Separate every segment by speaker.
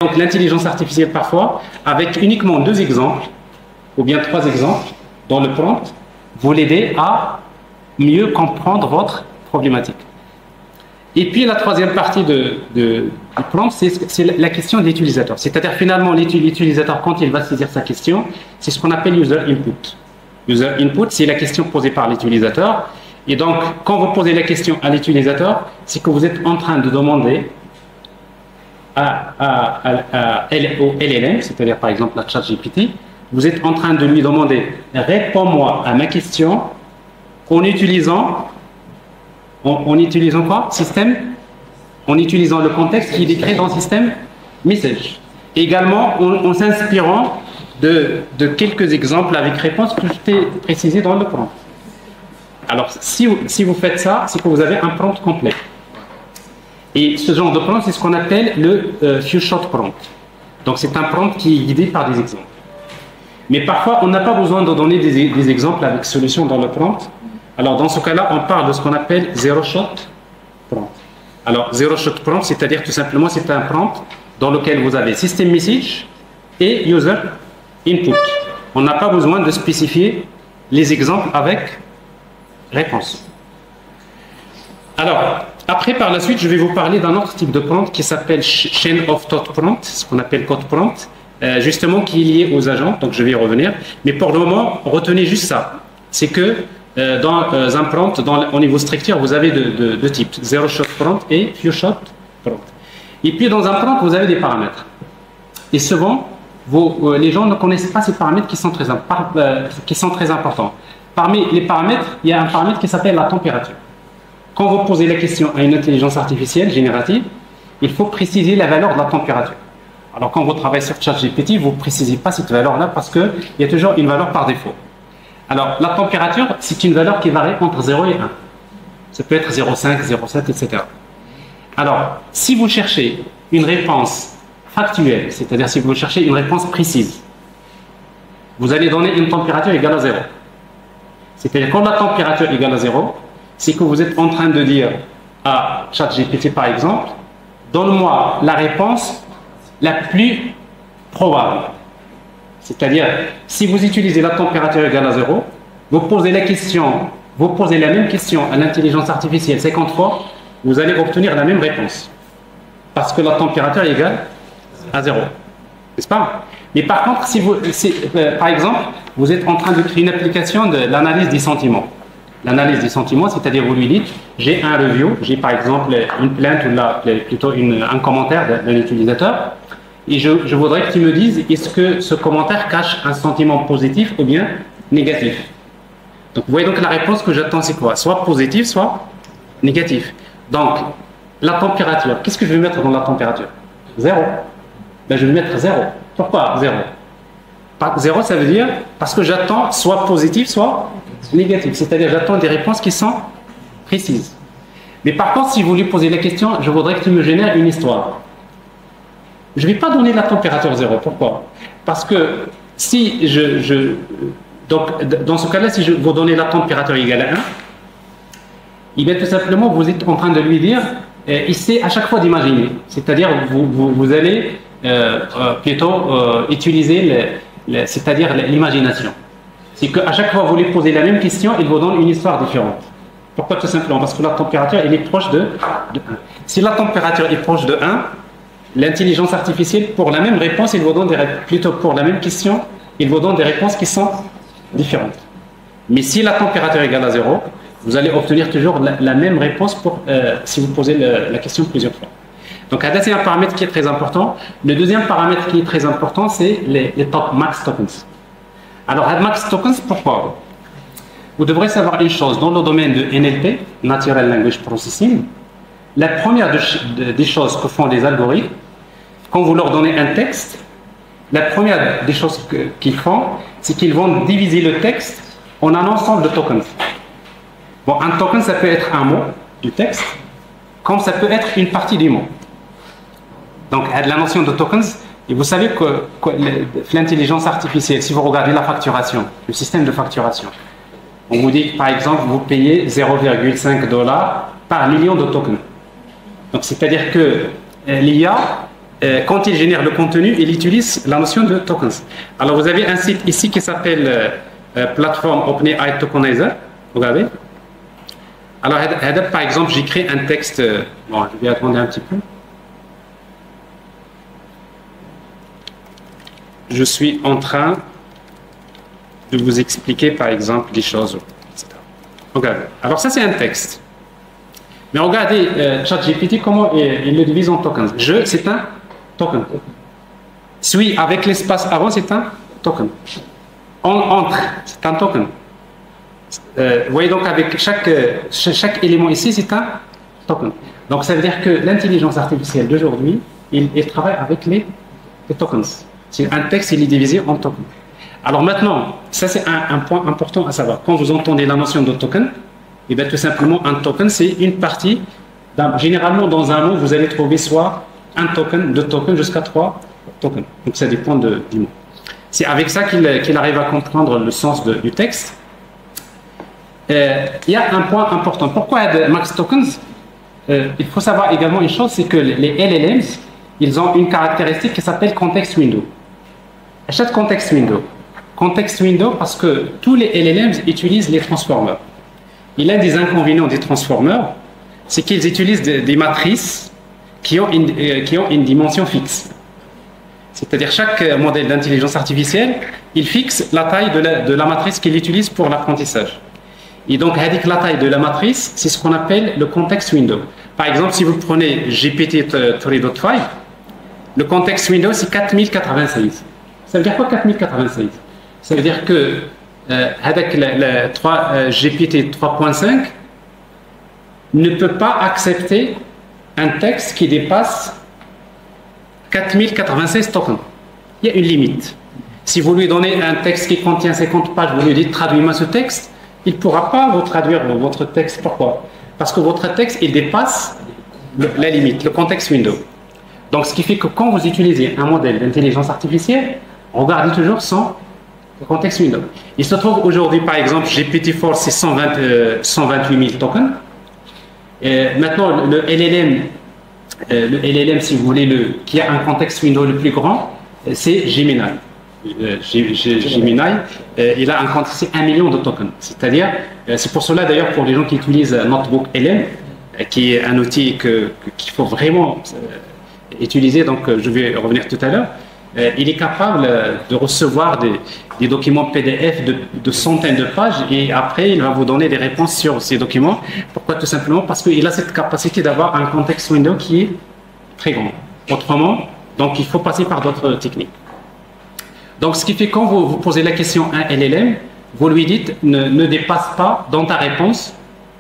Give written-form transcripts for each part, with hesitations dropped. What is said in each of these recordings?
Speaker 1: Donc l'intelligence artificielle parfois, avec uniquement 2 exemples, ou bien 3 exemples, dans le prompt, vous l'aidez à mieux comprendre votre problématique. Et puis la troisième partie du prompt, c'est la question de l'utilisateur. C'est-à-dire finalement l'utilisateur, quand il va saisir sa question, c'est ce qu'on appelle user input. User input, c'est la question posée par l'utilisateur. Et donc, quand vous posez la question à l'utilisateur, c'est que vous êtes en train de demander au LLM, c'est-à-dire par exemple la ChatGPT, vous êtes en train de lui demander « Réponds-moi à ma question en utilisant quoi? Système, en utilisant le contexte qui est décrit dans le système message. Également en s'inspirant de quelques exemples avec réponse que je t'ai précisé dans le prompt. Alors, si vous faites ça, c'est que vous avez un prompt complet. Et ce genre de prompt, c'est ce qu'on appelle le few shot prompt. Donc, c'est un prompt qui est guidé par des exemples. Mais parfois, on n'a pas besoin de donner des exemples avec solution dans le prompt. Alors, dans ce cas-là, on parle de ce qu'on appelle zero shot prompt. Alors, zero shot prompt, c'est-à-dire tout simplement, c'est un prompt dans lequel vous avez system message et user input. On n'a pas besoin de spécifier les exemples avec réponse. Alors, après, par la suite, je vais vous parler d'un autre type de prompt qui s'appelle chain of thought prompt, ce qu'on appelle code prompt, justement qui est lié aux agents, donc je vais y revenir. Mais pour le moment, retenez juste ça. C'est que dans un prompt, au niveau structure, vous avez deux types, zero shot prompt et few shot prompt. Et puis dans un prompt, vous avez des paramètres. Et souvent, les gens ne connaissent pas ces paramètres qui sont très importants. Parmi les paramètres, il y a un paramètre qui s'appelle la température. Quand vous posez la question à une intelligence artificielle générative, il faut préciser la valeur de la température. Alors quand vous travaillez sur ChatGPT, vous ne précisez pas cette valeur-là parce qu'il y a toujours une valeur par défaut. Alors la température, c'est une valeur qui varie entre 0 et 1. Ça peut être 0,5, 0,7, etc. Alors, si vous cherchez une réponse factuelle, c'est-à-dire si vous cherchez une réponse précise, vous allez donner une température égale à 0. C'est-à-dire quand la température égale à 0, c'est que vous êtes en train de dire à ChatGPT par exemple, donne-moi la réponse la plus probable. C'est-à-dire, si vous utilisez la température égale à 0, vous posez la même question à l'intelligence artificielle 50 fois, vous allez obtenir la même réponse. Parce que la température est égale à 0. N'est-ce pas? Mais par contre, par exemple, vous êtes en train de créer une application de l'analyse des sentiments. L'analyse des sentiments, c'est-à-dire vous lui dites, j'ai un review, j'ai par exemple une plainte ou plutôt un commentaire d'un utilisateur, et je voudrais que tu me dises, est-ce que ce commentaire cache un sentiment positif ou bien négatif? Donc vous voyez donc la réponse que j'attends, c'est quoi? Soit positif, soit négatif. Donc, la température, qu'est-ce que je vais mettre dans la température? 0. Ben, je vais mettre 0. Pourquoi 0? 0, ça veut dire parce que j'attends soit positif, soit négatif. C'est-à-dire j'attends des réponses qui sont précises. Mais par contre, si vous lui posez la question, je voudrais que tu me génères une histoire. Je ne vais pas donner la température 0. Pourquoi? Parce que si donc, dans ce cas-là, si je vous donne la température égale à 1, il bien tout simplement, vous êtes en train de lui dire, essaie à chaque fois d'imaginer. C'est-à-dire, vous allez plutôt utiliser c'est-à-dire l'imagination. C'est qu'à chaque fois que vous lui posez la même question, il vous donne une histoire différente. Pourquoi? Tout simplement parce que la température, elle est proche de 1. Si la température est proche de 1, l'intelligence artificielle, pour la même réponse, il vous donne plutôt pour la même question, il vous donne des réponses qui sont différentes. Mais si la température est égale à 0, vous allez obtenir toujours la même réponse si vous posez la question plusieurs fois. Donc, c'est un paramètre qui est très important. Le deuxième paramètre qui est très important, c'est les top max tokens. Alors, max tokens, pourquoi? Vous devrez savoir une chose. Dans le domaine de NLP, Natural Language Processing, la première des choses que font les algorithmes, quand vous leur donnez un texte, la première des choses qu'ils font, c'est qu'ils vont diviser le texte en un ensemble de tokens. Bon, un token, ça peut être un mot du texte, comme ça peut être une partie du mot. Donc, la notion de tokens, et vous savez que l'intelligence artificielle, si vous regardez la facturation, le système de facturation, on vous dit, par exemple, vous payez 0,5 $ par million de tokens. Donc, c'est-à-dire que l'IA quand il génère le contenu, il utilise la notion de tokens. Alors vous avez un site ici qui s'appelle plateforme OpenAI Tokenizer. Regardez. Alors par exemple, j'écris un texte. Bon, je vais attendre un petit peu. Je suis en train de vous expliquer par exemple des choses, etc. Regardez. Alors ça c'est un texte. Mais regardez ChatGPT comment il le divise en tokens. Je, c'est un token. Suis avec l'espace avant, c'est un token. Entre, c'est un token. Vous voyez donc avec chaque élément ici, c'est un token. Donc ça veut dire que l'intelligence artificielle d'aujourd'hui, il travaille avec les tokens. C'est un texte, il est divisé en tokens. Alors maintenant, ça c'est un point important à savoir. Quand vous entendez la notion de token, et bien tout simplement un token, c'est une partie. Généralement dans un mot, vous allez trouver soit un token, deux tokens, jusqu'à 3 tokens. Donc ça dépend du mot. C'est avec ça qu'il arrive à comprendre le sens du texte. Il y a un point important. Pourquoi il y a de max tokens? Il faut savoir également une chose, c'est que les LLMs, ils ont une caractéristique qui s'appelle context window. Chaque context window. Context window parce que tous les LLMs utilisent les transformers. Et l'un des inconvénients des transformers, c'est qu'ils utilisent des matrices qui ont une dimension fixe. C'est-à-dire chaque modèle d'intelligence artificielle, il fixe la taille de la matrice qu'il utilise pour l'apprentissage. Et donc, la taille de la matrice, c'est ce qu'on appelle le context window. Par exemple, si vous prenez GPT-3.5, le context window, c'est 4096. Ça veut dire quoi 4096? Ça veut dire que avec GPT 3.5 ne peut pas accepter un texte qui dépasse 4096 tokens. Il y a une limite. Si vous lui donnez un texte qui contient 50 pages, vous lui dites traduis-moi ce texte, il ne pourra pas vous traduire votre texte. Pourquoi? Parce que votre texte, il dépasse la limite, le context window. Donc, ce qui fait que quand vous utilisez un modèle d'intelligence artificielle, regardez toujours son context window. Il se trouve aujourd'hui, par exemple, GPT-4, c'est 128 000 tokens. Et maintenant, le LLM, si vous voulez, qui a un context window le plus grand, c'est Gemini. Gemini, il a un contexte, c'est 1 million de tokens. C'est-à-dire, c'est pour cela d'ailleurs, pour les gens qui utilisent Notebook LM, qui est un outil qu'il faut vraiment utiliser, donc je vais revenir tout à l'heure, il est capable de recevoir des documents PDF de centaines de pages et après il va vous donner des réponses sur ces documents. Pourquoi? Tout simplement parce qu'il a cette capacité d'avoir un context window qui est très grand. Autrement, donc il faut passer par d'autres techniques. Donc ce qui fait quand vous posez la question à un LLM, vous lui dites ne dépasse pas dans ta réponse,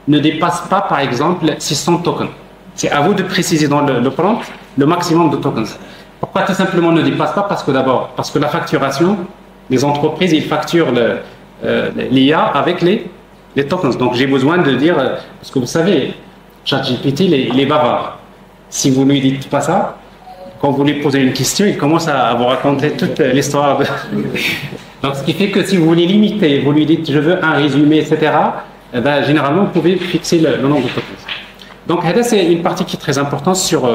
Speaker 1: ne dépasse pas par exemple 600 tokens. C'est à vous de préciser dans le prompt le maximum de tokens. Pourquoi tout simplement ne dépasse pas? Parce que d'abord, parce que la facturation, les entreprises, ils facturent l'IA avec les tokens. Donc j'ai besoin de dire, parce que vous savez, ChatGPT, il est bavard. Si vous ne lui dites pas ça, quand vous lui posez une question, il commence à vous raconter toute l'histoire. Donc ce qui fait que si vous voulez limiter, vous lui dites je veux un résumé, etc., ben, généralement vous pouvez fixer le nombre de tokens. Donc c'est une partie qui est très importante sur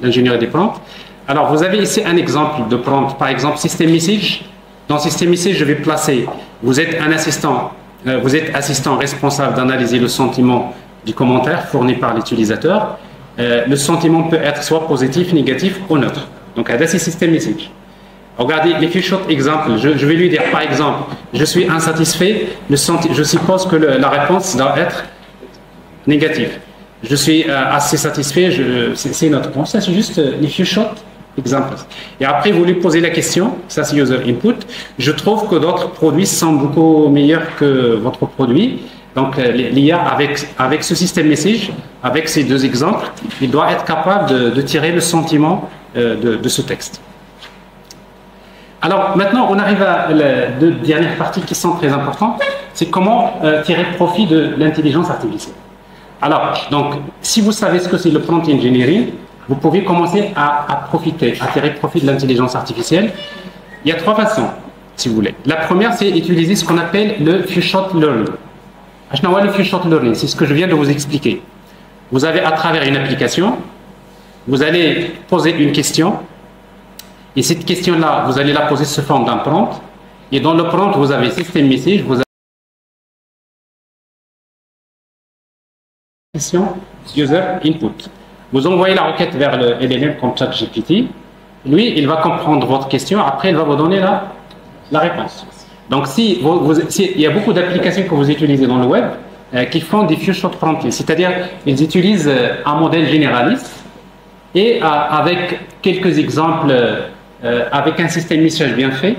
Speaker 1: l'ingénierie des prompts. Alors vous avez ici un exemple de prompt, par exemple System Message. Dans System Message, je vais placer, vous êtes un assistant, vous êtes assistant responsable d'analyser le sentiment du commentaire fourni par l'utilisateur. Le sentiment peut être soit positif, négatif ou neutre. Donc c'est System Message. Regardez les few short exemples. Je vais lui dire par exemple, je suis insatisfait, je suppose que la réponse doit être négative. Je suis assez satisfait, c'est neutre. Bon, ça c'est juste les few short exemples. Et après vous lui posez la question, ça c'est user input. Je trouve que d'autres produits sont beaucoup meilleurs que votre produit. Donc l'IA avec ce système message, avec ces deux exemples, il doit être capable de tirer le sentiment de ce texte. Alors maintenant on arrive à les deux dernières parties qui sont très importantes, c'est comment tirer profit de l'intelligence artificielle. Alors donc si vous savez ce que c'est le prompt engineering, vous pouvez commencer à tirer profit de l'intelligence artificielle. Il y a trois façons, si vous voulez. La première, c'est utiliser ce qu'on appelle le few shot learning. Le few shot learning, c'est ce que je viens de vous expliquer. Vous avez à travers une application, vous allez poser une question Et cette question-là, vous allez la poser sous forme d'un prompt. Et dans le prompt, vous avez system message, vous avez question user input. Vous envoyez la requête vers le LLM comme ChatGPT. Lui, il va comprendre votre question. Après, il va vous donner la réponse. Donc, si il y a beaucoup d'applications que vous utilisez dans le web qui font des few shot prompting, c'est-à-dire ils utilisent un modèle généraliste et avec quelques exemples, avec un système message bien fait,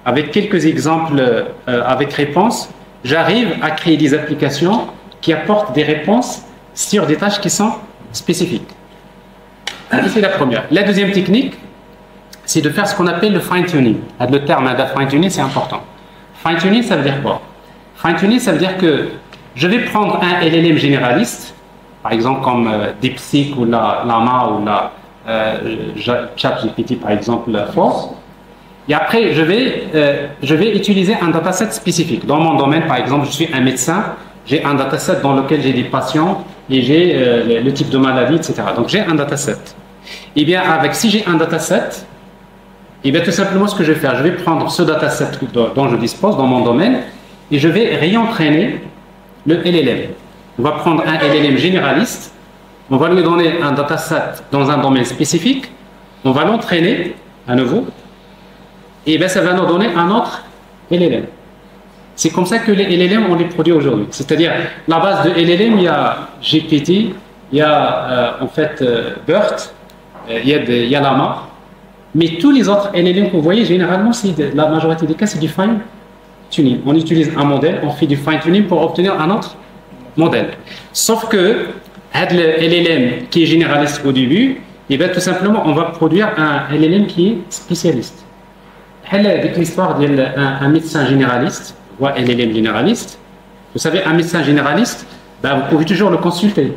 Speaker 1: avec quelques exemples avec réponse, j'arrive à créer des applications qui apportent des réponses sur des tâches qui sont spécifiques. C'est la première. La deuxième technique, c'est de faire ce qu'on appelle le fine-tuning. Le terme de fine-tuning, c'est important. Fine-tuning, ça veut dire quoi? Fine-tuning, ça veut dire que je vais prendre un LLM généraliste, par exemple comme DeepSeek ou la Llama ou la ChatGPT, par exemple, Force. Et après, je vais utiliser un dataset spécifique. Dans mon domaine, par exemple, je suis un médecin, j'ai un dataset dans lequel j'ai des patients et j'ai le type de maladie, etc. Donc, j'ai un dataset. Et bien, si j'ai un dataset, et bien tout simplement, ce que je vais faire, je vais prendre ce dataset dont je dispose dans mon domaine et je vais réentraîner le LLM. On va prendre un LLM généraliste, on va lui donner un dataset dans un domaine spécifique, on va l'entraîner à nouveau, et bien ça va nous donner un autre LLM. C'est comme ça que les LLM, on les produit aujourd'hui. C'est-à-dire, la base de LLM, il y a GPT, il y a en fait BERT, il y a Llama, mais tous les autres LLM que vous voyez, généralement, la majorité des cas, c'est du fine-tuning. On utilise un modèle, on fait du fine-tuning pour obtenir un autre modèle. Sauf que, le LLM qui est généraliste au début, et bien tout simplement, on va produire un LLM qui est spécialiste. Avec l'histoire d'un médecin généraliste, ou un LLM généraliste, vous savez, un médecin généraliste, ben, vous pouvez toujours le consulter.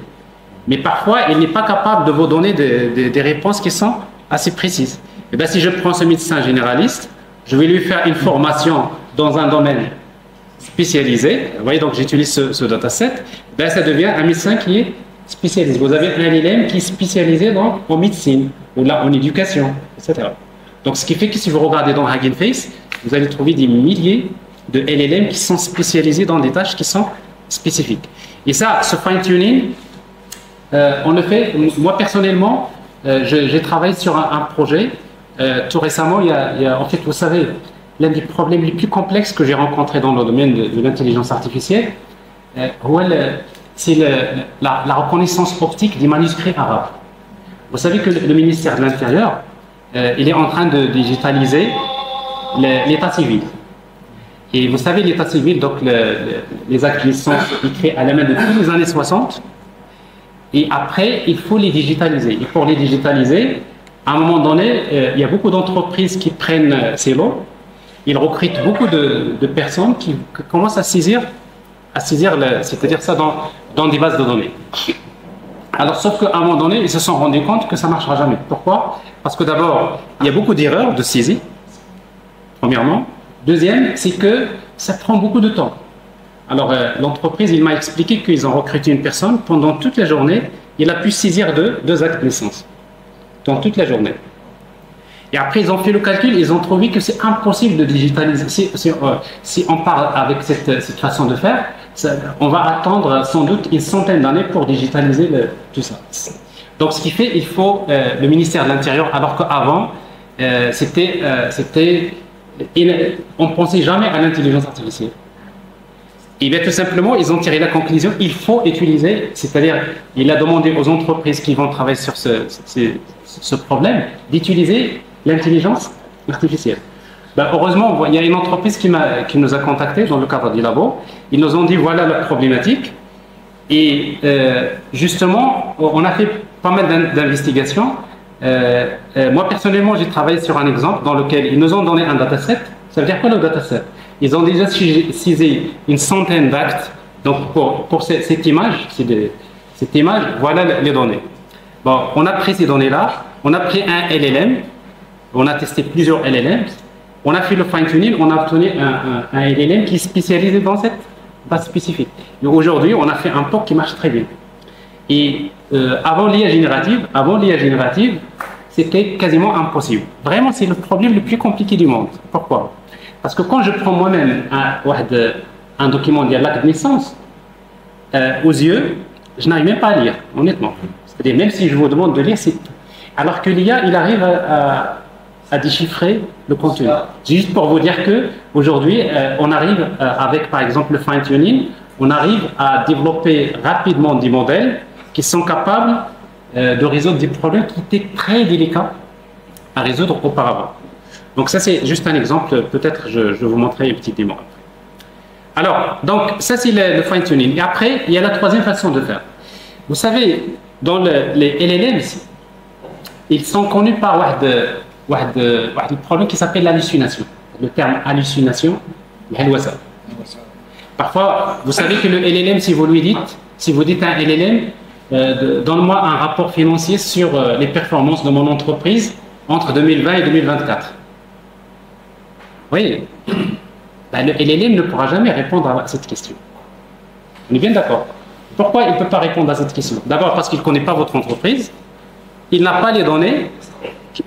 Speaker 1: Mais parfois, il n'est pas capable de vous donner des réponses qui sont assez précises. Et bien, si je prends ce médecin généraliste, je vais lui faire une formation dans un domaine spécialisé. Vous voyez, donc j'utilise ce dataset. Ben, ça devient un médecin qui est spécialisé. Vous avez un LLM qui est spécialisé en médecine, ou là, en éducation, etc. Donc, ce qui fait que si vous regardez dans Hugging Face, vous allez trouver des milliers de LLM qui sont spécialisés dans des tâches qui sont spécifiques. Et ça, ce fine-tuning, on le fait, moi personnellement, j'ai travaillé sur un projet. Tout récemment, il y a, en fait, vous savez, l'un des problèmes les plus complexes que j'ai rencontrés dans le domaine de l'intelligence artificielle, c'est la reconnaissance optique des manuscrits arabes. Vous savez que le ministère de l'Intérieur, il est en train de digitaliser l'état civil. Et vous savez, l'état civil, donc les actes qui sont écrits à la main depuis les années 60, et après, il faut les digitaliser. Et pour les digitaliser, à un moment donné, il y a beaucoup d'entreprises qui prennent ces lots, ils recrutent beaucoup de personnes qui commencent à saisir c'est-à-dire ça dans des bases de données. Alors, sauf qu'à un moment donné, ils se sont rendus compte que ça ne marchera jamais. Pourquoi? Parce que d'abord, il y a beaucoup d'erreurs de saisie, premièrement. Deuxième, c'est que ça prend beaucoup de temps. Alors, l'entreprise, il m'a expliqué qu'ils ont recruté une personne, pendant toute la journée, il a pu saisir deux actes de naissance. Dans toute la journée. Et après, ils ont fait le calcul, ils ont trouvé que c'est impossible de digitaliser. Si on parle avec cette façon de faire, on va attendre sans doute une centaine d'années pour digitaliser tout ça. Donc, ce qui fait, il faut le ministère de l'Intérieur, alors qu'avant, on ne pensait jamais à l'intelligence artificielle. Et bien tout simplement, ils ont tiré la conclusion, il faut utiliser, c'est-à-dire, il a demandé aux entreprises qui vont travailler sur ce problème d'utiliser l'intelligence artificielle. Ben, heureusement, il y a une entreprise qui nous a contactés dans le cadre du labo. Ils nous ont dit, voilà la problématique. Et justement, on a fait pas mal d'investigations. Moi, personnellement, j'ai travaillé sur un exemple dans lequel ils nous ont donné un dataset. Ça veut dire quoi le dataset? Ils ont déjà saisi une centaine d'actes. Donc, pour cette image, voilà les données. Bon, on a pris ces données-là, on a pris un LLM, on a testé plusieurs LLM, on a fait le fine-tuning, on a obtenu un LLM qui est spécialisé dans cette base spécifique. Et aujourd'hui, on a fait un POC qui marche très bien. Et avant l'IA générative, c'était quasiment impossible. Vraiment, c'est le problème le plus compliqué du monde. Pourquoi? Parce que quand je prends moi-même un document de l'acte de naissance, aux yeux, je n'arrive même pas à lire, honnêtement. C'est-à-dire, même si je vous demande de lire, c'est... Alors que l'IA, il arrive à déchiffrer le contenu. Juste pour vous dire que aujourd'hui, on arrive avec, par exemple, le fine-tuning, on arrive à développer rapidement des modèles qui sont capables de résoudre des problèmes qui étaient très délicats à résoudre auparavant. Donc ça, c'est juste un exemple. Peut-être je vais vous montrer une petite démo. Alors, donc, ça, c'est le fine-tuning. Et après, il y a la troisième façon de faire. Vous savez, dans les LLMs, ils sont connus par un problème qui s'appelle l'hallucination. Le terme hallucination, parfois, vous savez que le LLM, si vous dites à un LLM, donne-moi un rapport financier sur les performances de mon entreprise entre 2020 et 2024. Oui, ben, le LLM ne pourra jamais répondre à cette question. On est bien d'accord. Pourquoi il ne peut pas répondre à cette question? D'abord parce qu'il ne connaît pas votre entreprise, il n'a pas les données,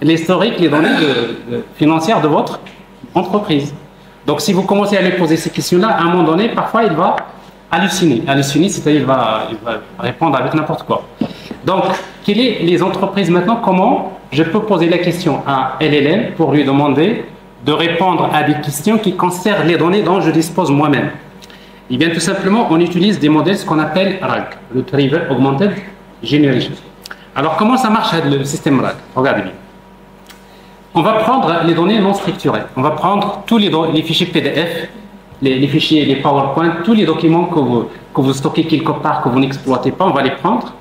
Speaker 1: l'historique, les données financières de votre entreprise. Donc si vous commencez à lui poser ces questions-là, à un moment donné, parfois il va halluciner. Halluciner, c'est-à-dire il va répondre avec n'importe quoi. Donc, quelles sont les entreprises maintenant? Comment je peux poser la question à LLM pour lui demander de répondre à des questions qui concernent les données dont je dispose moi-même? Eh bien, tout simplement, on utilise des modèles, ce qu'on appelle RAG, Retrieval Augmented Generation. Alors, comment ça marche le système RAG? Regardez bien. On va prendre les données non structurées. On va prendre tous les fichiers PDF, les fichiers, les PowerPoint, tous les documents que vous stockez quelque part, que vous n'exploitez pas, on va les prendre.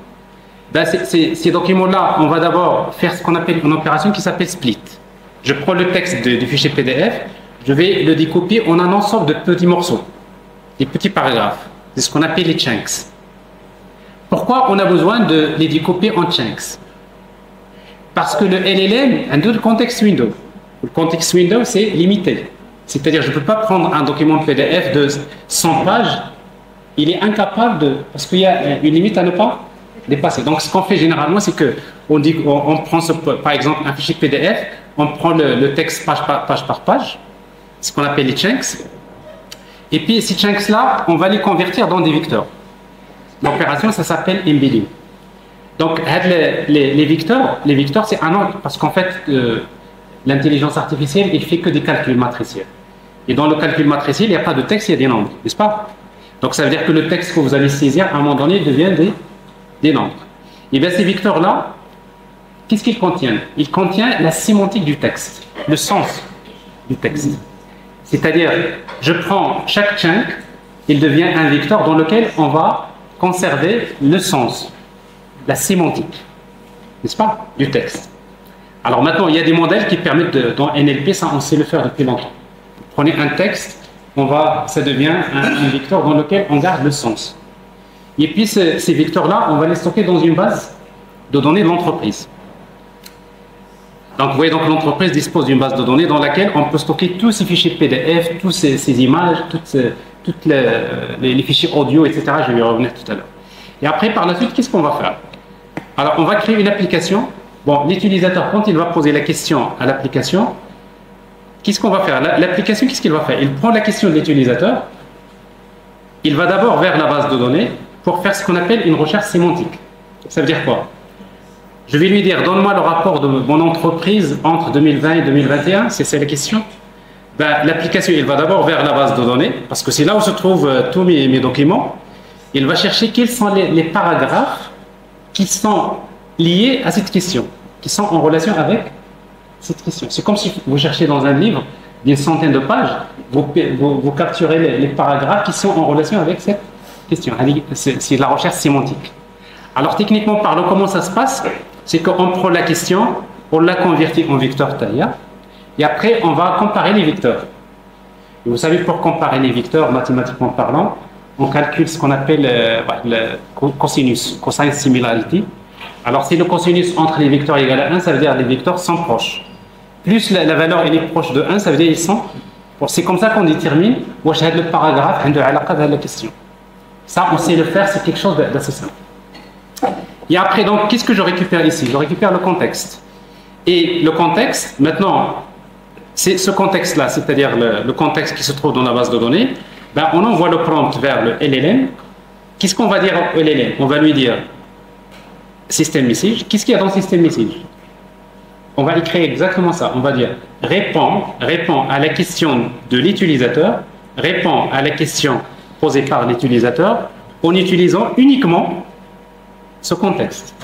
Speaker 1: Ben, ces documents-là, on va d'abord faire ce qu'on appelle une opération qui s'appelle split. Je prends le texte du fichier PDF, je vais le découper en un ensemble de petits morceaux, des petits paragraphes. C'est ce qu'on appelle les chunks. Pourquoi on a besoin de les découper en chunks? Parce que le LLM a le context window. Le context window, c'est limité. C'est-à-dire, je ne peux pas prendre un document PDF de 100 pages, il est incapable de... Parce qu'il y a une limite à ne pas dépasser. Donc, ce qu'on fait généralement, c'est qu'on prend, par exemple, un fichier PDF, on prend le texte page par page, ce qu'on appelle les chunks, et puis ces chunks-là, on va les convertir dans des vecteurs. L'opération, ça s'appelle embedding. Donc, les vecteurs, c'est un ordre, parce qu'en fait, l'intelligence artificielle, il fait que des calculs matriciels. Et dans le calcul matriciel, il n'y a pas de texte, il y a des nombres, n'est-ce pas? Donc, ça veut dire que le texte que vous allez saisir, à un moment donné, devient des nombres. Et bien, ces vecteurs-là, qu'est-ce qu'ils contiennent? Ils contiennent la sémantique du texte, le sens du texte. C'est-à-dire, je prends chaque chunk, il devient un vecteur dans lequel on va conserver le sens, la sémantique, n'est-ce pas, du texte. Alors maintenant, il y a des modèles qui permettent, dans NLP, ça on sait le faire depuis longtemps. Vous prenez un texte, ça devient un vecteur dans lequel on garde le sens. Et puis ces vecteurs-là, on va les stocker dans une base de données de l'entreprise. Donc vous voyez, donc l'entreprise dispose d'une base de données dans laquelle on peut stocker tous ces fichiers PDF, tous ces images, toutes les fichiers audio, etc. Je vais y revenir tout à l'heure. Et après, par la suite, qu'est-ce qu'on va faire? Alors, on va créer une application. Bon, l'utilisateur, quand il va poser la question à l'application, qu'est-ce qu'on va faire? L'application, qu'est-ce qu'il va faire? Il prend la question de l'utilisateur, il va d'abord vers la base de données pour faire ce qu'on appelle une recherche sémantique. Ça veut dire quoi? Je vais lui dire, donne-moi le rapport de mon entreprise entre 2020 et 2021, c'est la question. Ben, l'application, il va d'abord vers la base de données, parce que c'est là où se trouvent tous mes documents. Il va chercher quels sont les paragraphes qui sont liés à cette question, qui sont en relation avec cette question. C'est comme si vous cherchez dans un livre d'une centaine de pages, vous capturez les paragraphes qui sont en relation avec cette question. C'est de la recherche sémantique. Alors techniquement parlant, comment ça se passe? C'est qu'on prend la question, on la convertit en vecteur Thalia, et après on va comparer les vecteurs. Et vous savez, pour comparer les vecteurs, mathématiquement parlant, on calcule ce qu'on appelle le cosinus, cosine similarity. Alors si le cosinus entre les vecteurs est égal à 1, ça veut dire que les vecteurs sont proches. Plus la valeur elle est proche de 1, ça veut dire qu'ils sont... C'est comme ça qu'on détermine le paragraphe de la question. Ça, on sait le faire, c'est quelque chose d'assez simple. Et après, donc, qu'est-ce que je récupère ici? Je récupère le contexte. Et le contexte, maintenant, c'est ce contexte-là, c'est-à-dire le contexte qui se trouve dans la base de données, ben, on envoie le prompt vers le LLM. Qu'est-ce qu'on va dire au LLM? On va lui dire système message. Qu'est-ce qu'il y a dans le système message? On va écrire exactement ça. On va dire répond à la question de l'utilisateur, répond à la question posée par l'utilisateur en utilisant uniquement ce contexte.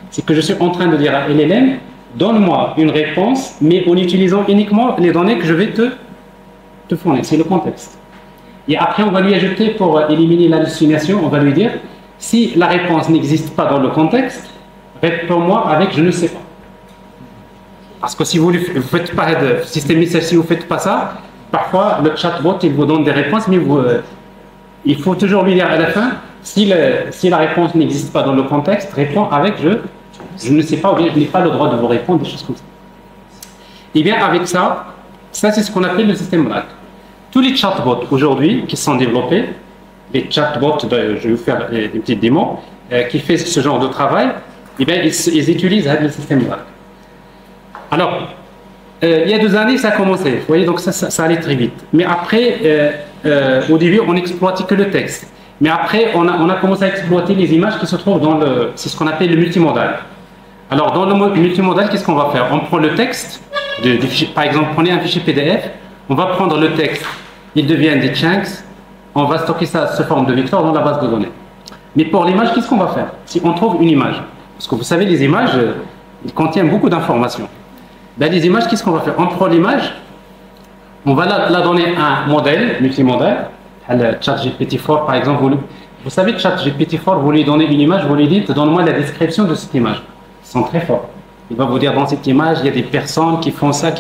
Speaker 1: C'est que je suis en train de dire à LLM, donne-moi une réponse, mais en utilisant uniquement les données que je vais te fournir. C'est le contexte. Et après, on va lui ajouter, pour éliminer l'hallucination, on va lui dire, si la réponse n'existe pas dans le contexte, réponds-moi avec je ne sais pas. Parce que si vous ne faites pas de système message, si vous ne faites pas ça, parfois le chatbot il vous donne des réponses, mais il faut toujours lui dire à la fin, si la réponse n'existe pas dans le contexte, réponds avec je ne sais pas, ou bien je n'ai pas le droit de vous répondre, des choses comme ça. Et bien avec ça c'est ce qu'on appelle le système RAG. Tous les chatbots aujourd'hui qui sont développés, les chatbots, je vais vous faire des petites démos, qui font ce genre de travail, et bien ils utilisent le système RAG. Alors, il y a 2 années, ça a commencé. Vous voyez, donc ça allait très vite. Mais après, au début, on n'exploitait que le texte. Mais après, on a commencé à exploiter les images qui se trouvent dans c'est ce qu'on appelle le multimodal. Alors, dans le multimodal, qu'est-ce qu'on va faire? On prend le texte, par exemple, prenez un fichier PDF, on va prendre le texte, il devient des chunks, on va stocker ça sous forme de vecteur dans la base de données. Mais pour l'image, qu'est-ce qu'on va faire? Si on trouve une image, parce que vous savez, les images, ils contiennent beaucoup d'informations. Ben, les images, qu'est-ce qu'on va faire? On prend l'image, on va la donner à un modèle multimodal, le ChatGPT-4 par exemple. Vous savez, ChatGPT-4, vous lui donnez une image, vous lui dites, donne-moi la description de cette image. Ils sont très forts. Il va vous dire, dans cette image, il y a des personnes qui font ça.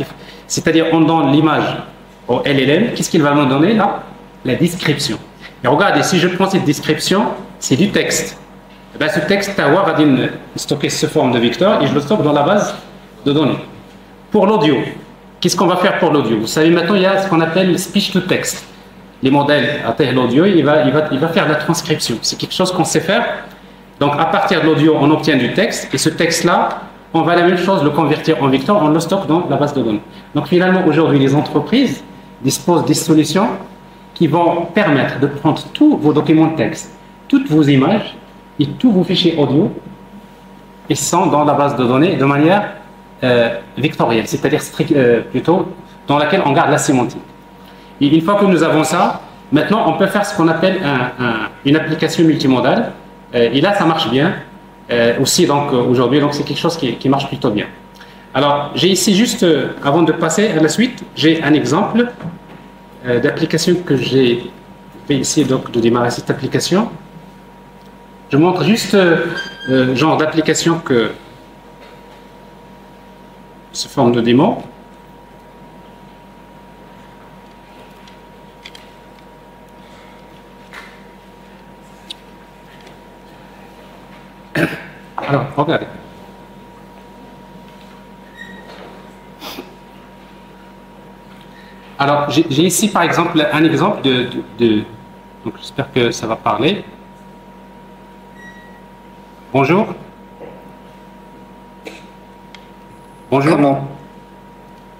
Speaker 1: C'est-à-dire, on donne l'image au LLM, qu'est-ce qu'il va me donner là? La description. Et regardez, si je prends cette description, c'est du texte. Et bien, ce texte, Tower va stocker sous forme de vecteur et je le stocke dans la base de données. Pour l'audio, qu'est-ce qu'on va faire pour l'audio? Vous savez, maintenant, il y a ce qu'on appelle speech to text. Les modèles atteignent l'audio, il va faire la transcription. C'est quelque chose qu'on sait faire. Donc, à partir de l'audio, on obtient du texte. Et ce texte-là, on va la même chose, le convertir en vecteur, on le stocke dans la base de données. Donc, finalement, aujourd'hui, les entreprises disposent des solutions qui vont permettre de prendre tous vos documents de texte, toutes vos images et tous vos fichiers audio, et sont dans la base de données de manière vectorielle, c'est-à-dire plutôt dans laquelle on garde la sémantique. Et une fois que nous avons ça, maintenant on peut faire ce qu'on appelle une application multimodale, et là ça marche bien aussi donc aujourd'hui, donc c'est quelque chose qui marche plutôt bien. Alors j'ai ici juste, avant de passer à la suite, j'ai un exemple d'application que j'ai fait ici, donc de démarrer cette application. Je montre juste genre d'application que sous forme de démo. Alors, regardez. Alors, j'ai ici par exemple un exemple donc j'espère que ça va parler. Bonjour. Bonjour.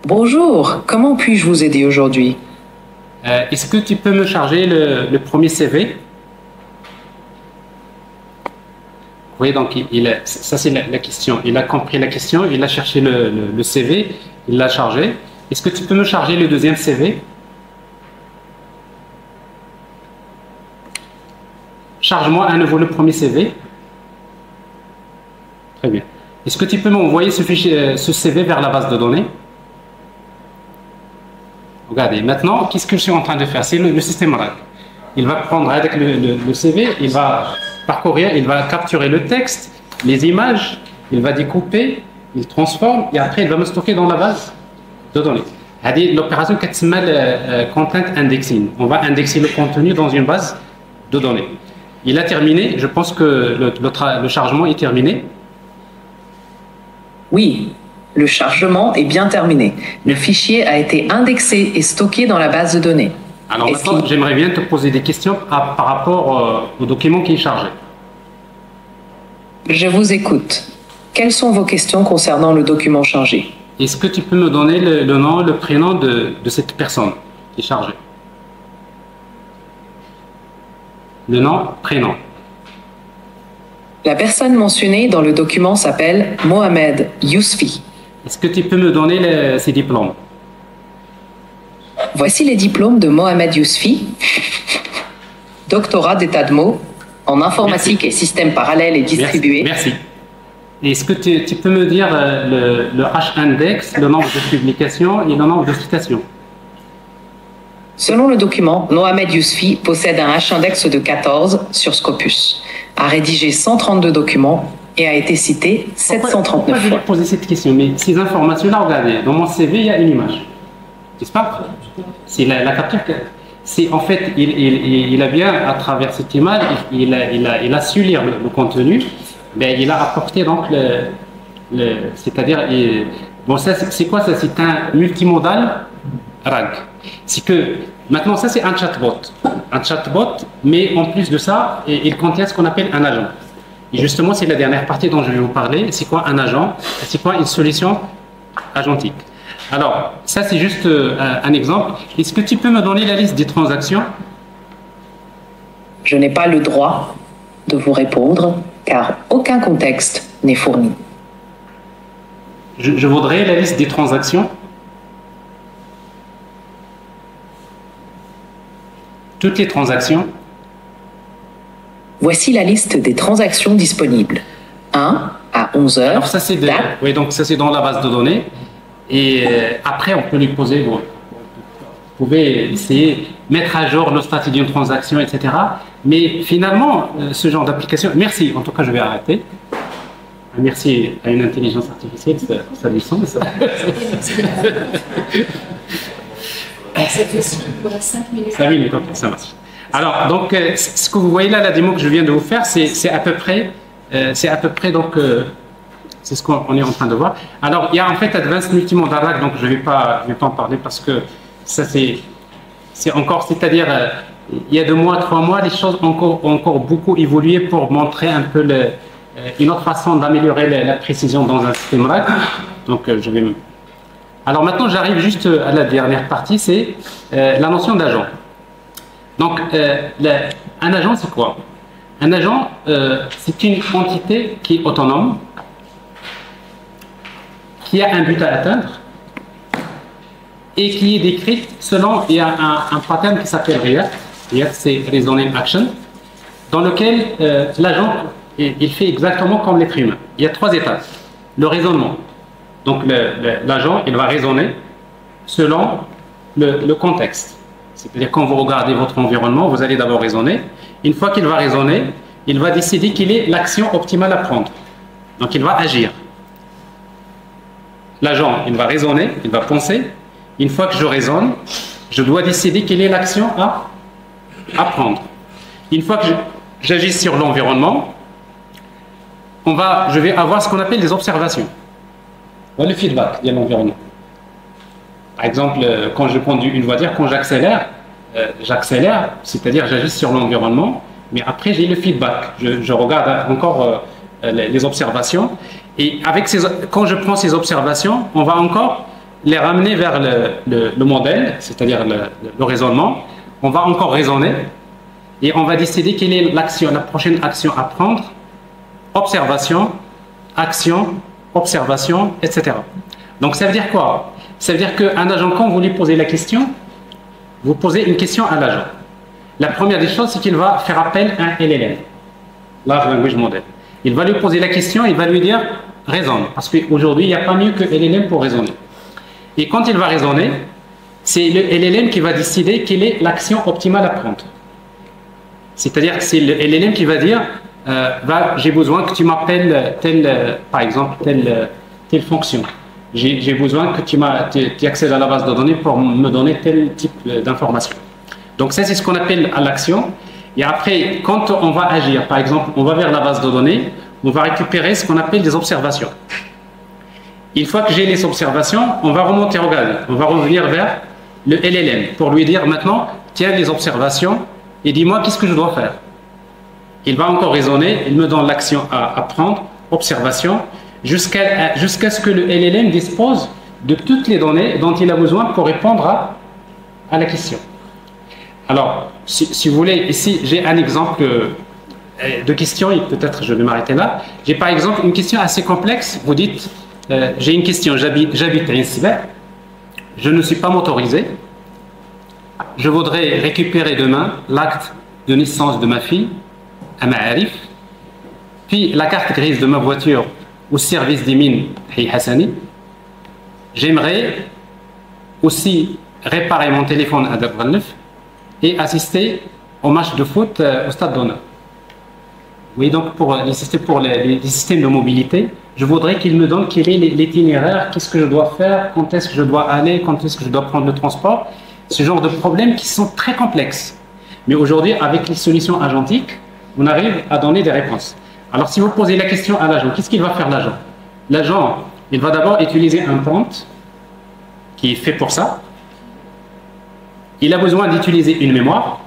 Speaker 2: Bonjour, comment puis-je vous aider aujourd'hui?
Speaker 1: Est-ce que tu peux me charger le premier CV? Vous voyez, donc ça c'est la question. Il a compris la question, il a cherché le CV, il l'a chargé. Est-ce que tu peux me charger le deuxième CV? Charge-moi à nouveau le premier CV. Très bien. Est-ce que tu peux m'envoyer ce CV vers la base de données? Regardez, maintenant, qu'est-ce que je suis en train de faire? C'est le système RAG. Il va prendre avec le CV, il va parcourir, il va capturer le texte, les images, il va découper, il transforme, et après, il va me stocker dans la base de données. L'opération qui s'appelle Content Indexing. On va indexer le contenu dans une base de données. Il a terminé, je pense que le chargement est terminé.
Speaker 2: Oui, le chargement est bien terminé. Le fichier a été indexé et stocké dans la base de données.
Speaker 1: Alors maintenant, j'aimerais bien te poser des questions par rapport au document qui est chargé.
Speaker 2: Je vous écoute. Quelles sont vos questions concernant le document chargé?
Speaker 1: Est-ce que tu peux me donner le nom, le prénom de cette personne qui est chargée? Le nom, prénom.
Speaker 2: La personne mentionnée dans le document s'appelle Mohamed Yousfi.
Speaker 1: Est-ce que tu peux me donner ses diplômes?
Speaker 2: Voici les diplômes de Mohamed Yousfi. Doctorat d'état de mots en informatique et systèmes parallèles et distribués.
Speaker 1: Merci. Est-ce que tu peux me dire le H-index, le nombre de publications et le nombre de citations?
Speaker 2: Selon le document, Mohamed Yousfi possède un H-index de 14 sur Scopus, a rédigé 132 documents et a été cité 739
Speaker 1: fois. Je vais
Speaker 2: fois.
Speaker 1: poser cette question, mais ces informations-là, regardez, dans mon CV, il y a une image. N'est-ce pas? C'est la capture. En fait, il a bien, à travers cette image, il a su lire le contenu, mais il a apporté donc c'est-à-dire, bon, ça, c'est quoi ça? C'est un multimodal RAG. C'est que, maintenant, ça, c'est un chatbot. Un chatbot, mais en plus de ça, il contient ce qu'on appelle un agent. Et justement, c'est la dernière partie dont je vais vous parler. C'est quoi un agent? C'est quoi une solution agentique? Alors, ça, c'est juste un exemple. Est-ce que tu peux me donner la liste des transactions?
Speaker 2: Je n'ai pas le droit de vous répondre, car aucun contexte n'est fourni.
Speaker 1: Je voudrais la liste des transactions. Toutes les transactions.
Speaker 2: Voici la liste des transactions disponibles. 1 à 11 heures.
Speaker 1: Alors ça, c'est oui, donc ça, c'est dans la base de données. Et après, on peut lui poser, bon, vous pouvez essayer de mettre à jour le statut d'une transaction, etc. Mais finalement, ce genre d'application, merci, en tout cas, je vais arrêter. Merci à une intelligence artificielle, ça a du sens. Ça fait 5 minutes. 5 minutes, ok, ça marche. Alors, donc, ce que vous voyez là, la démo que je viens de vous faire, c'est à peu près, donc, c'est ce qu'on est en train de voir. Alors, il y a en fait Advanced Multimodal RAG, donc je ne vais pas en parler parce que ça, c'est encore, c'est-à-dire, il y a 2 mois, 3 mois, les choses ont encore beaucoup évolué pour montrer un peu une autre façon d'améliorer la précision dans un système RAG. Donc, je vais... Alors maintenant, j'arrive juste à la dernière partie, c'est la notion d'agent. Donc, un agent, c'est quoi? Un agent, c'est une entité qui est autonome, qui a un but à atteindre et qui est décrite selon, il y a un pattern qui s'appelle REACT. REACT, c'est Reasoning Action, dans lequel l'agent, il fait exactement comme l'être humain. Il y a 3 étapes. Le raisonnement. Donc l'agent, il va raisonner selon le contexte. C'est-à-dire quand vous regardez votre environnement, vous allez d'abord raisonner. Une fois qu'il va raisonner, il va décider quelle est l'action optimale à prendre. Donc il va agir. L'agent, il va raisonner, il va penser. Une fois que je raisonne, je dois décider quelle est l'action à prendre. Une fois que j'agis sur l'environnement, je vais avoir ce qu'on appelle des observations. Le feedback de l'environnement. Par exemple, quand je conduis une voiture, quand j'accélère, c'est-à-dire j'agis sur l'environnement, mais après j'ai le feedback. Je regarde encore les observations. Et quand je prends ces observations, on va encore les ramener vers le modèle, c'est-à-dire le raisonnement. On va encore raisonner et on va décider quelle est la prochaine action à prendre. Observation, action, observation, etc. Donc ça veut dire quoi? Ça veut dire qu'un agent, quand vous lui posez la question, vous posez une question à l'agent. La première des choses, c'est qu'il va faire appel à un LLM, Large Language Model. Il va lui poser la question, il va lui dire raisonne, parce qu'aujourd'hui, il n'y a pas mieux que LLM pour raisonner. Et quand il va raisonner, c'est le LLM qui va décider quelle est l'action optimale à prendre. C'est-à-dire que c'est le LLM qui va dire j'ai besoin que tu m'appelles par exemple, telle fonction. J'ai besoin que tu accèdes à la base de données pour me donner tel type d'information. Donc ça, c'est ce qu'on appelle à l'action. Et après, quand on va agir, par exemple, on va vers la base de données, on va récupérer ce qu'on appelle des observations. Une fois que j'ai les observations, on va remonter, regarde, on va revenir vers le LLM pour lui dire maintenant, tiens les observations et dis-moi qu'est-ce que je dois faire. Il va encore raisonner, il me donne l'action à prendre, observation. jusqu'à ce que le LLM dispose de toutes les données dont il a besoin pour répondre à la question. Alors, si vous voulez, ici, j'ai un exemple de question, et peut-être je vais m'arrêter là. J'ai par exemple une question assez complexe. Vous dites, j'ai une question, j'habite à Insba, je ne suis pas motorisé, je voudrais récupérer demain l'acte de naissance de ma fille, à Ma'arif, puis la carte grise de ma voiture au service des mines Hi Hassani. J'aimerais aussi réparer mon téléphone à Dabghalef et assister au match de foot au stade d'honneur. Oui, donc pour les systèmes de mobilité, je voudrais qu'il me donne quel est l'itinéraire, qu'est-ce que je dois faire, quand est-ce que je dois aller, quand est-ce que je dois prendre le transport. Ce genre de problèmes qui sont très complexes. Mais aujourd'hui, avec les solutions agentiques, on arrive à donner des réponses. Alors, si vous posez la question à l'agent, qu'est-ce qu'il va faire l'agent? L'agent, il va d'abord utiliser un prompt qui est fait pour ça. Il a besoin d'utiliser une mémoire,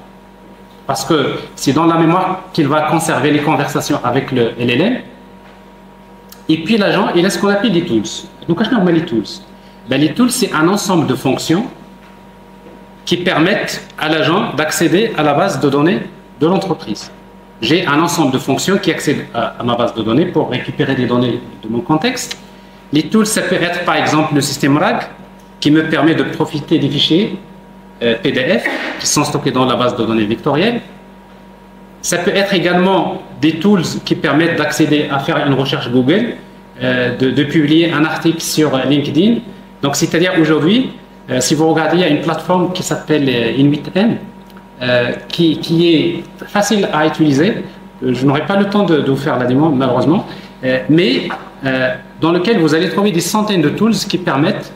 Speaker 1: parce que c'est dans la mémoire qu'il va conserver les conversations avec le LLM. Et puis l'agent, il a ce qu'on appelle des tools. Donc, qu'est-ce qu'on appelle les tools? Les tools, c'est un ensemble de fonctions qui permettent à l'agent d'accéder à la base de données de l'entreprise. J'ai un ensemble de fonctions qui accèdent à ma base de données pour récupérer des données de mon contexte. Les tools, ça peut être par exemple le système RAG qui me permet de profiter des fichiers PDF qui sont stockés dans la base de données vectorielle. Ça peut être également des tools qui permettent d'accéder à faire une recherche Google, de publier un article sur LinkedIn. Donc, c'est-à-dire aujourd'hui, si vous regardez, il y a une plateforme qui s'appelle In8N, qui est facile à utiliser. Je n'aurai pas le temps de vous faire la démo, malheureusement, mais dans lequel vous allez trouver des centaines de tools qui permettent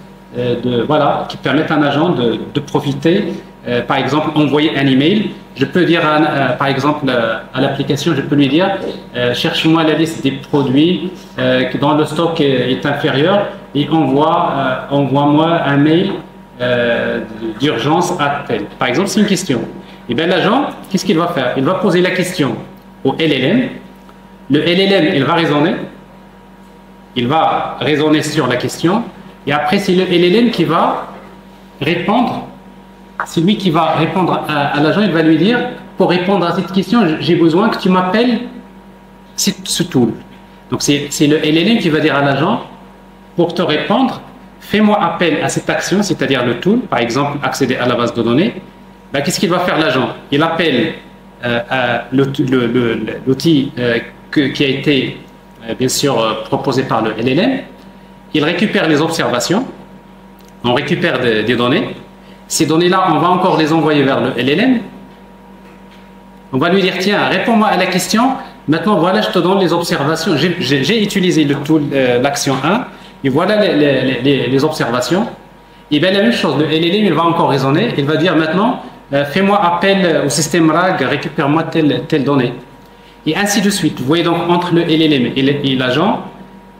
Speaker 1: qui permettent à un agent de profiter. Par exemple, envoyer un email. Je peux dire, par exemple, à l'application, je peux lui dire, cherche-moi la liste des produits dont le stock est inférieur et envoie-moi un mail d'urgence à tel. Par exemple, c'est une question. Et bien l'agent, qu'est-ce qu'il va faire? Il va poser la question au LLM. Le LLM, il va raisonner. Il va raisonner sur la question. Et après, c'est le LLM qui va répondre. C'est lui qui va répondre à l'agent. Il va lui dire, pour répondre à cette question, j'ai besoin que tu m'appelles ce tool. Donc, c'est le LLM qui va dire à l'agent, pour te répondre, fais-moi appel à cette action, c'est-à-dire le tool, par exemple, accéder à la base de données. Qu'est-ce qu'il va faire l'agent? Il appelle l'outil qui a été, bien sûr, proposé par le LLM. Il récupère les observations, on récupère des données. Ces données-là, on va encore les envoyer vers le LLM. On va lui dire, tiens, réponds-moi à la question. Maintenant, voilà, je te donne les observations. J'ai utilisé le tool, l'action 1, et voilà les observations. Et bien, la même chose, le LLM, il va encore raisonner. Il va dire maintenant, fais-moi appel au système RAG, récupère-moi telle donnée. Et ainsi de suite. Vous voyez donc, entre le LLM et l'agent,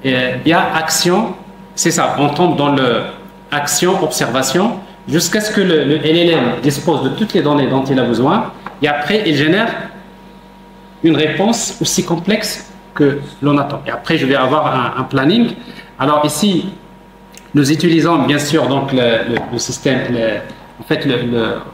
Speaker 1: il y a action. C'est ça, on tombe dans le action-observation jusqu'à ce que le LLM dispose de toutes les données dont il a besoin et après il génère une réponse aussi complexe que l'on attend. Et après je vais avoir un planning. Alors ici, nous utilisons bien sûr donc le système,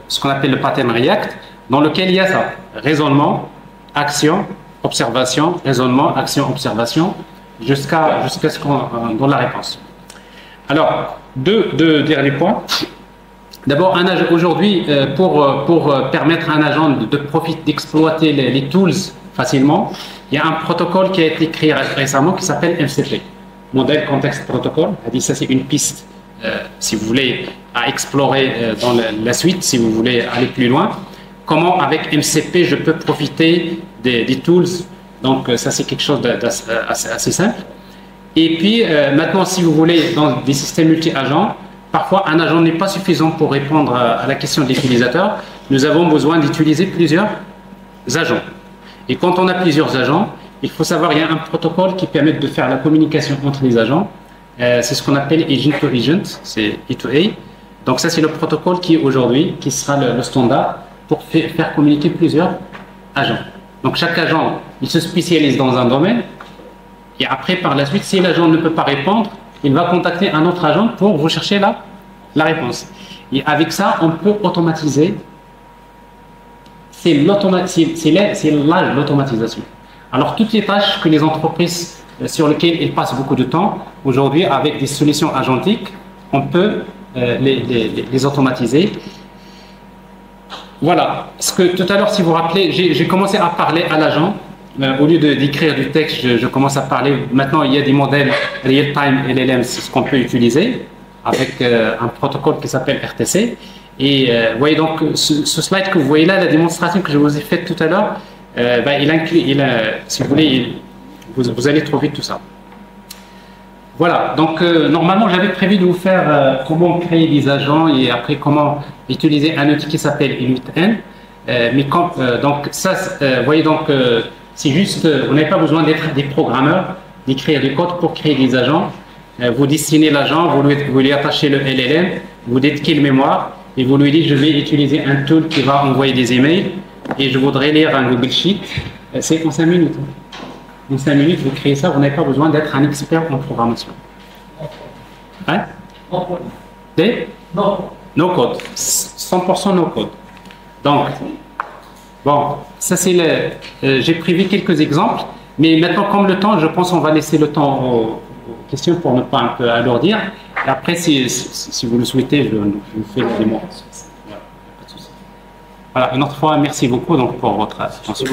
Speaker 1: ce qu'on appelle le pattern React, dans lequel il y a ça, raisonnement, action, observation, raisonnement, action, observation, jusqu'à ce qu'on donne la réponse. Alors, deux derniers points. D'abord, aujourd'hui, pour permettre à un agent d'exploiter les tools facilement, il y a un protocole qui a été créé récemment qui s'appelle MCP, Model Context Protocol. Ça, c'est une piste, si vous voulez, à explorer dans la suite, si vous voulez aller plus loin. Comment, avec MCP, je peux profiter des tools. Donc, ça, c'est quelque chose d'assez simple. Et puis, maintenant, si vous voulez, dans des systèmes multi-agents, parfois, un agent n'est pas suffisant pour répondre à la question de l'utilisateur. Nous avons besoin d'utiliser plusieurs agents. Et quand on a plusieurs agents, il faut savoir qu'il y a un protocole qui permet de faire la communication entre les agents. C'est ce qu'on appelle agent to agent, c'est A2A. Donc ça, c'est le protocole qui aujourd'hui, qui sera le standard pour faire communiquer plusieurs agents. Donc chaque agent, il se spécialise dans un domaine. Et après, par la suite, si l'agent ne peut pas répondre, il va contacter un autre agent pour rechercher la réponse. Et avec ça, on peut automatiser. C'est l'automatisation. Alors, toutes les tâches que les entreprises sur lesquelles ils passent beaucoup de temps, aujourd'hui, avec des solutions agentiques, on peut les automatiser. Voilà. Parce que tout à l'heure, si vous vous rappelez, j'ai commencé à parler à l'agent. Au lieu d'écrire du texte, je commence à parler. Maintenant, il y a des modèles real-time LLM, c'est ce qu'on peut utiliser avec un protocole qui s'appelle RTC. Et vous voyez donc ce slide que vous voyez là, la démonstration que je vous ai faite tout à l'heure, il inclut, si vous voulez, vous allez trouver tout ça. Voilà, donc normalement j'avais prévu de vous faire comment créer des agents et après comment utiliser un outil qui s'appelle Inuit-N. Mais donc ça, vous voyez donc c'est juste, vous n'avez pas besoin d'être des programmeurs, d'écrire du code pour créer des agents. Vous dessinez l'agent, vous lui attachez le LLM, vous dites quelle mémoire et vous lui dites je vais utiliser un tool qui va envoyer des emails et je voudrais lire un Google Sheet. C'est en 5 minutes. En 5 minutes, vous créez ça, vous n'avez pas besoin d'être un expert en programmation. Hein? No code. 100% no code. Donc, bon, ça c'est j'ai prévu quelques exemples, mais maintenant, comme le temps, je pense qu'on va laisser le temps aux questions pour ne pas un peu alourdir. Et après, si vous le souhaitez, je vous fais le démo. Voilà, une autre fois, merci beaucoup donc, pour votre attention.